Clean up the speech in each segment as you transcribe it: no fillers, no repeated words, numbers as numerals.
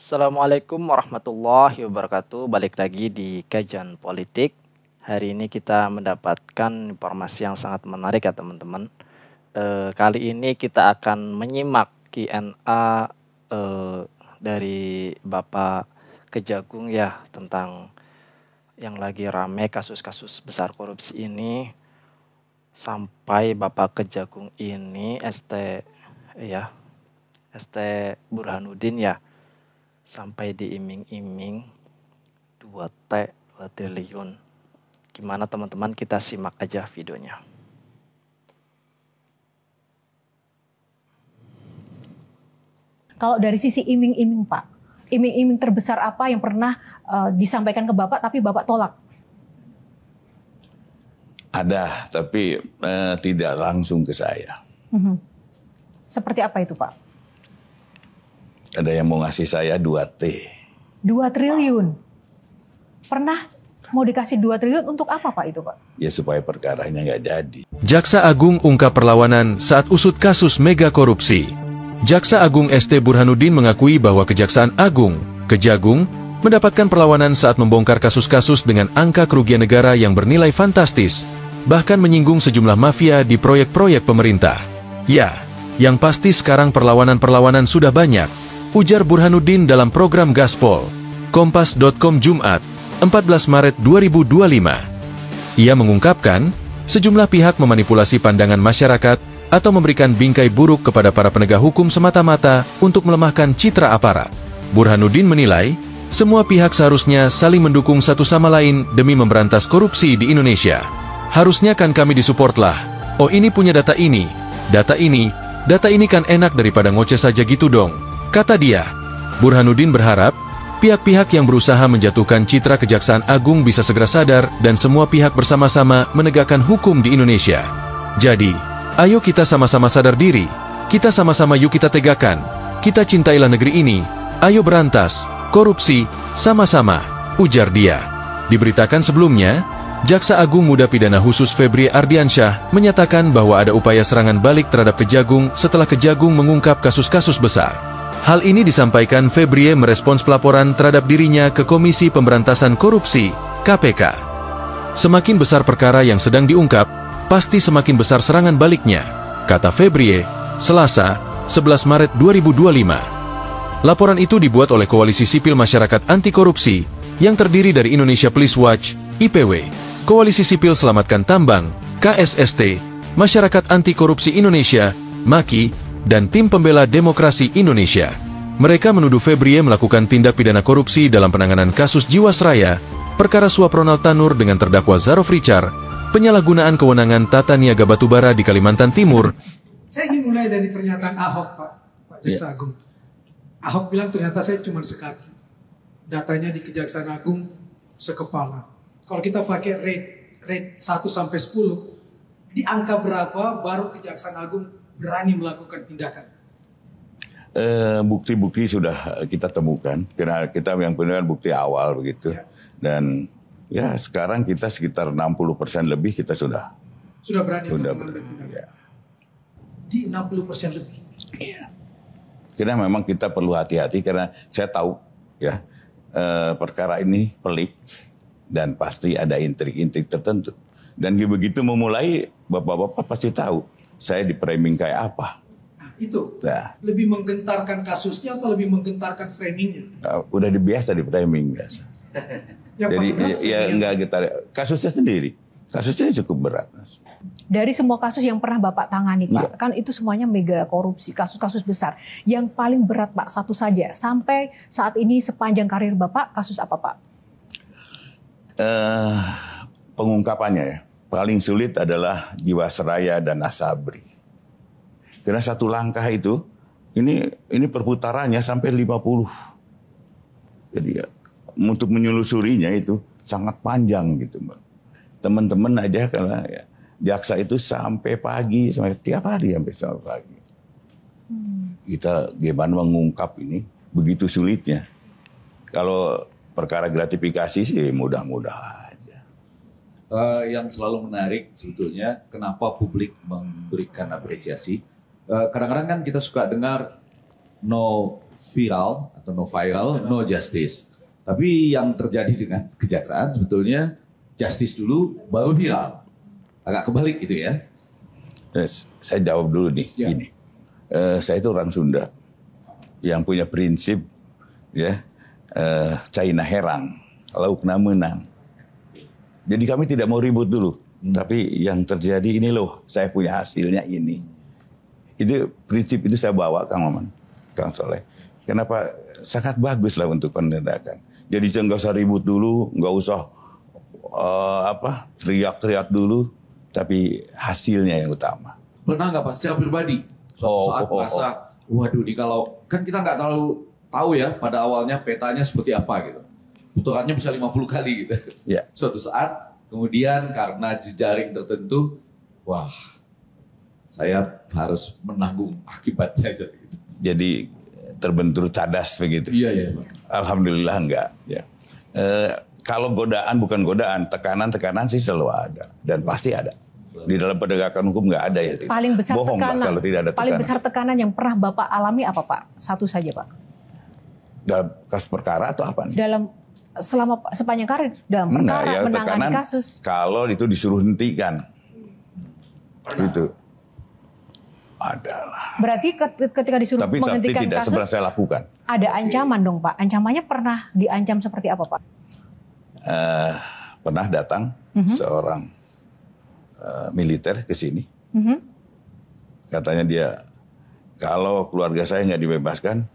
Assalamualaikum warahmatullahi wabarakatuh. Balik lagi di Kajian Politik. Hari ini kita mendapatkan informasi yang sangat menarik ya teman-teman. Kali ini kita akan menyimak Q&A dari Bapak Kejagung ya tentang yang lagi rame kasus-kasus besar korupsi ini. Sampai Bapak Kejagung ini ST Burhanuddin ya, sampai diiming-iming 2 triliun. Gimana teman-teman, kita simak aja videonya. Kalau dari sisi iming-iming Pak, iming-iming terbesar apa yang pernah disampaikan ke Bapak tapi Bapak tolak? Ada, tapi tidak langsung ke saya. Seperti apa itu Pak? Ada yang mau ngasih saya 2T. 2 triliun? Pernah mau dikasih 2 triliun untuk apa Pak itu Pak? Ya supaya perkaranya nggak jadi. Jaksa Agung ungkap perlawanan saat usut kasus mega korupsi. Jaksa Agung ST Burhanuddin mengakui bahwa Kejaksaan Agung, Kejagung, mendapatkan perlawanan saat membongkar kasus-kasus dengan angka kerugian negara yang bernilai fantastis, bahkan menyinggung sejumlah mafia di proyek-proyek pemerintah. Ya, yang pasti sekarang perlawanan-perlawanan sudah banyak, ujar Burhanuddin dalam program Gaspol, Kompas.com Jumat, 14 Maret 2025. Ia mengungkapkan, sejumlah pihak memanipulasi pandangan masyarakat atau memberikan bingkai buruk kepada para penegak hukum semata-mata untuk melemahkan citra aparat. Burhanuddin menilai, semua pihak seharusnya saling mendukung satu sama lain demi memberantas korupsi di Indonesia. Harusnya kan kami disupport lah. Oh ini punya data ini kan enak daripada ngoceh saja gitu dong, kata dia. Burhanuddin berharap, pihak-pihak yang berusaha menjatuhkan citra Kejaksaan Agung bisa segera sadar dan semua pihak bersama-sama menegakkan hukum di Indonesia. Jadi, ayo kita sama-sama sadar diri, kita sama-sama yuk kita tegakkan, kita cintailah negeri ini, ayo berantas korupsi, sama-sama, ujar dia. Diberitakan sebelumnya, Jaksa Agung Muda Pidana Khusus Febri Ardiansyah menyatakan bahwa ada upaya serangan balik terhadap Kejagung setelah Kejagung mengungkap kasus-kasus besar. Hal ini disampaikan Febri merespons pelaporan terhadap dirinya ke Komisi Pemberantasan Korupsi, KPK. Semakin besar perkara yang sedang diungkap, pasti semakin besar serangan baliknya, kata Febri, Selasa, 11 Maret 2025. Laporan itu dibuat oleh Koalisi Sipil Masyarakat Anti Korupsi yang terdiri dari Indonesia Police Watch, IPW, Koalisi Sipil Selamatkan Tambang, KSST, Masyarakat Anti Korupsi Indonesia, MAKI, dan Tim Pembela Demokrasi Indonesia. Mereka menuduh Febri melakukan tindak pidana korupsi dalam penanganan kasus Jiwasraya, perkara suap Ronald Tanur dengan terdakwa Zarof Richard, penyalahgunaan kewenangan tata niaga batubara di Kalimantan Timur. Saya ingin mulai dari pernyataan Ahok, Pak Jaksa Agung. Ahok bilang ternyata saya cuma sekaki. Datanya di Kejaksaan Agung sekepala. Kalau kita pakai rate 1 sampai 10, di angka berapa baru Kejaksaan Agung berani melakukan tindakan? Bukti-bukti sudah kita temukan. Karena kita yang benar bukti awal begitu. Ya. Dan ya sekarang kita sekitar 60% lebih kita sudah berani untuk mengambil tindakan. Ya. Di 60% lebih. Iya. Karena memang kita perlu hati-hati karena saya tahu ya perkara ini pelik dan pasti ada intrik-intrik tertentu. Dan begitu memulai bapak-bapak pasti tahu saya di framing kayak apa. Nah, itu lebih menggentarkan kasusnya atau lebih menggentarkan framingnya? Udah biasa di framing biasa. Jadi ya enggak getar kasusnya sendiri. Kasusnya cukup berat. Dari semua kasus yang pernah Bapak tangani Pak, kan itu semuanya mega korupsi, kasus-kasus besar. Yang paling berat Pak, satu saja. Sampai saat ini sepanjang karir Bapak, kasus apa Pak? Pengungkapannya ya. Paling sulit adalah Jiwasraya dan Asabri. Karena satu langkah itu, ini perputarannya sampai 50. Jadi ya, untuk menyelusurinya itu sangat panjang gitu Mbak. Teman-teman aja karena ya, jaksa itu sampai pagi, sampai tiap hari sampai pagi. Kita gimana mengungkap ini begitu sulitnya. Kalau perkara gratifikasi sih mudah-mudah aja. Yang selalu menarik sebetulnya kenapa publik memberikan apresiasi. Kadang-kadang kan kita suka dengar no viral atau no viral, no justice. Tapi yang terjadi dengan kejaksaan sebetulnya justice dulu baru viral. Agak kebalik gitu ya. Saya jawab dulu nih, Ya. gini. Saya itu orang Sunda yang punya prinsip ya, China herang, laukna menang. Jadi kami tidak mau ribut dulu, tapi yang terjadi ini loh, saya punya hasilnya ini. Itu prinsip itu saya bawa Kang Maman, Kang Soleh. Kenapa? Sangat bagus lah untuk penindakan. Jadi nggak usah ribut dulu, nggak usah teriak-teriak dulu, tapi hasilnya yang utama. Pernah nggak Pak secara pribadi saat merasa, waduh nih kalau kan kita nggak terlalu tahu ya pada awalnya petanya seperti apa gitu. Putarannya bisa 50 kali gitu. Ya. Suatu saat kemudian karena jejaring tertentu, wah saya harus menanggung akibatnya gitu. Jadi terbentur cadas begitu. Iya ya Pak. Alhamdulillah enggak. Ya. Kalau godaan bukan godaan, tekanan sih selalu ada dan pasti ada. Di dalam penegakan hukum nggak ada ya. Paling besar Bohong tekanan. Pak, kalau tidak ada Paling tekanan. besar tekanan yang pernah Bapak alami apa Pak? Satu saja Pak. Dalam kasus perkara atau apa nih? Dalam sepanjang karir dalam perkara menangani tekanan kasus. kalau itu disuruh hentikan. Itu adalah. Berarti ketika disuruh Tapi menghentikan tidak kasus seberapa saya lakukan. ada ancaman dong Pak. Ancamannya pernah diancam seperti apa Pak? Pernah datang seorang militer ke sini. Katanya dia, kalau keluarga saya nggak dibebaskan,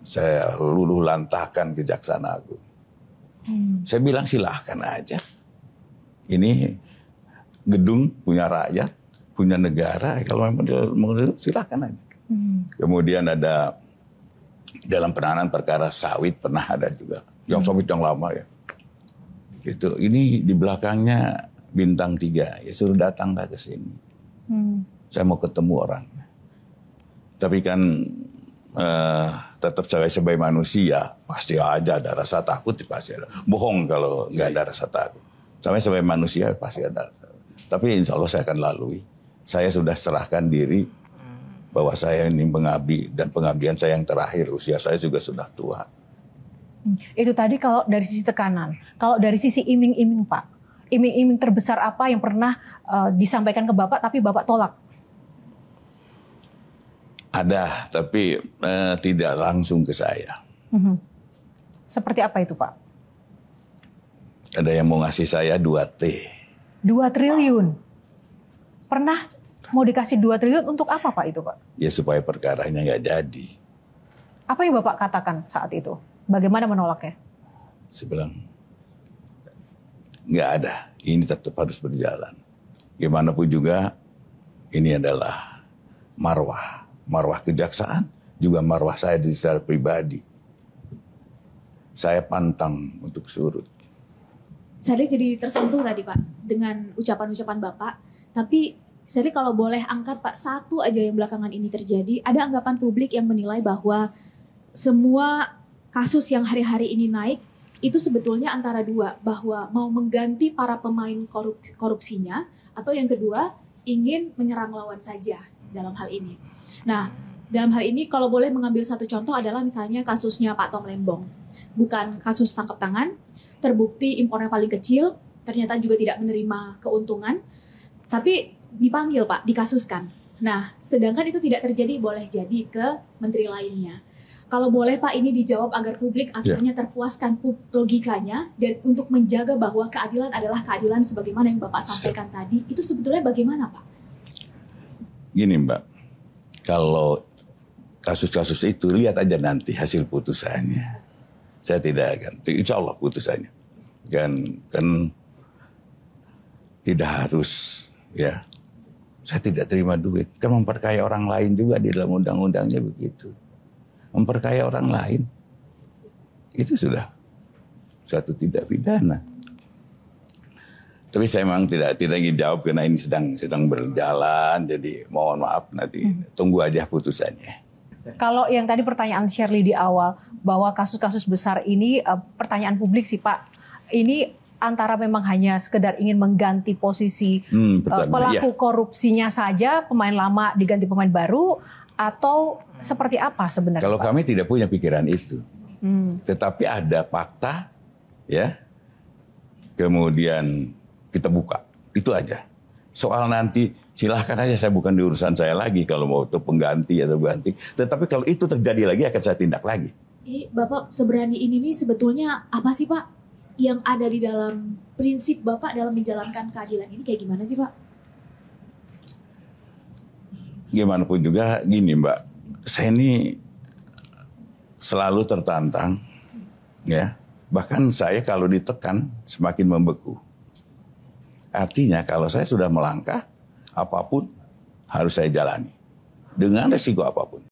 saya luluh lantahkan Kejaksaan Agung. Saya bilang silahkan aja. Ini gedung punya rakyat, punya negara. Kalau memang silahkan aja. Kemudian ada dalam penanganan perkara sawit pernah ada juga. Yang sawit yang lama ya. Gitu. Ini di belakangnya bintang 3. Ya suruh datanglah ke sini. Saya mau ketemu orangnya. Tapi kan tetap saya sebagai manusia pasti aja ada rasa takut, pasti ada. Bohong kalau nggak ada rasa takut. Saya sebagai manusia pasti ada. Tapi insya Allah saya akan lalui. Saya sudah serahkan diri bahwa saya ini pengabdi dan pengabdian saya yang terakhir. Usia saya juga sudah tua. Itu tadi kalau dari sisi tekanan. Kalau dari sisi iming-iming Pak, iming-iming terbesar apa yang pernah disampaikan ke Bapak tapi Bapak tolak? Ada, tapi tidak langsung ke saya. Seperti apa itu Pak? Ada yang mau ngasih saya 2T. 2 triliun. Pernah mau dikasih 2 triliun untuk apa Pak itu Pak? Ya supaya perkaranya nggak jadi. Apa yang Bapak katakan saat itu? Bagaimana menolaknya? Saya bilang, nggak ada. Ini tetap harus berjalan. Gimana pun juga, ini adalah marwah. Marwah kejaksaan, juga marwah saya secara pribadi. Saya pantang untuk surut. Saya jadi tersentuh tadi Pak dengan ucapan-ucapan Bapak. Tapi saya kalau boleh angkat Pak satu aja yang belakangan ini terjadi. Ada anggapan publik yang menilai bahwa semua kasus yang hari-hari ini naik itu sebetulnya antara dua. Bahwa mau mengganti para pemain korupsinya. Atau yang kedua ingin menyerang lawan saja dalam hal ini. Nah, dalam hal ini kalau boleh mengambil satu contoh adalah misalnya kasusnya Pak Tom Lembong. Bukan kasus tangkap tangan, terbukti impornya paling kecil, ternyata juga tidak menerima keuntungan, tapi dipanggil Pak, dikasuskan. Nah, sedangkan itu tidak terjadi boleh jadi ke menteri lainnya. Kalau boleh Pak ini dijawab agar publik akhirnya terpuaskan logikanya dan untuk menjaga bahwa keadilan adalah keadilan sebagaimana yang Bapak sampaikan tadi, itu sebetulnya bagaimana Pak? Gini Mbak, kalau kasus-kasus itu lihat aja nanti hasil putusannya. Saya tidak akan, insya Allah putusannya. Kan tidak harus ya. Saya tidak terima duit. Kan memperkaya orang lain juga di dalam undang-undangnya begitu. Memperkaya orang lain itu sudah suatu tindak pidana. Tapi saya memang tidak ingin jawab karena ini sedang berjalan. Jadi mohon maaf nanti tunggu aja putusannya. Kalau yang tadi pertanyaan Shirley di awal bahwa kasus-kasus besar ini pertanyaan publik sih Pak, ini antara memang hanya sekedar ingin mengganti posisi pelaku korupsinya saja, pemain lama diganti pemain baru, atau seperti apa sebenarnya? Kalau Pak? kami tidak punya pikiran itu. Tetapi ada fakta, ya. Kemudian kita buka. Itu aja. Soal nanti silahkan aja, saya bukan di urusan saya lagi kalau mau itu pengganti atau ganti. Tetapi kalau itu terjadi lagi akan saya tindak lagi. Bapak seberani ini nih sebetulnya apa sih Pak yang ada di dalam prinsip Bapak dalam menjalankan keadilan ini kayak gimana sih Pak? Gimana pun juga gini Mbak, saya ini selalu tertantang, ya. Bahkan saya kalau ditekan semakin membeku. Artinya kalau saya sudah melangkah, apapun harus saya jalani dengan resiko apapun.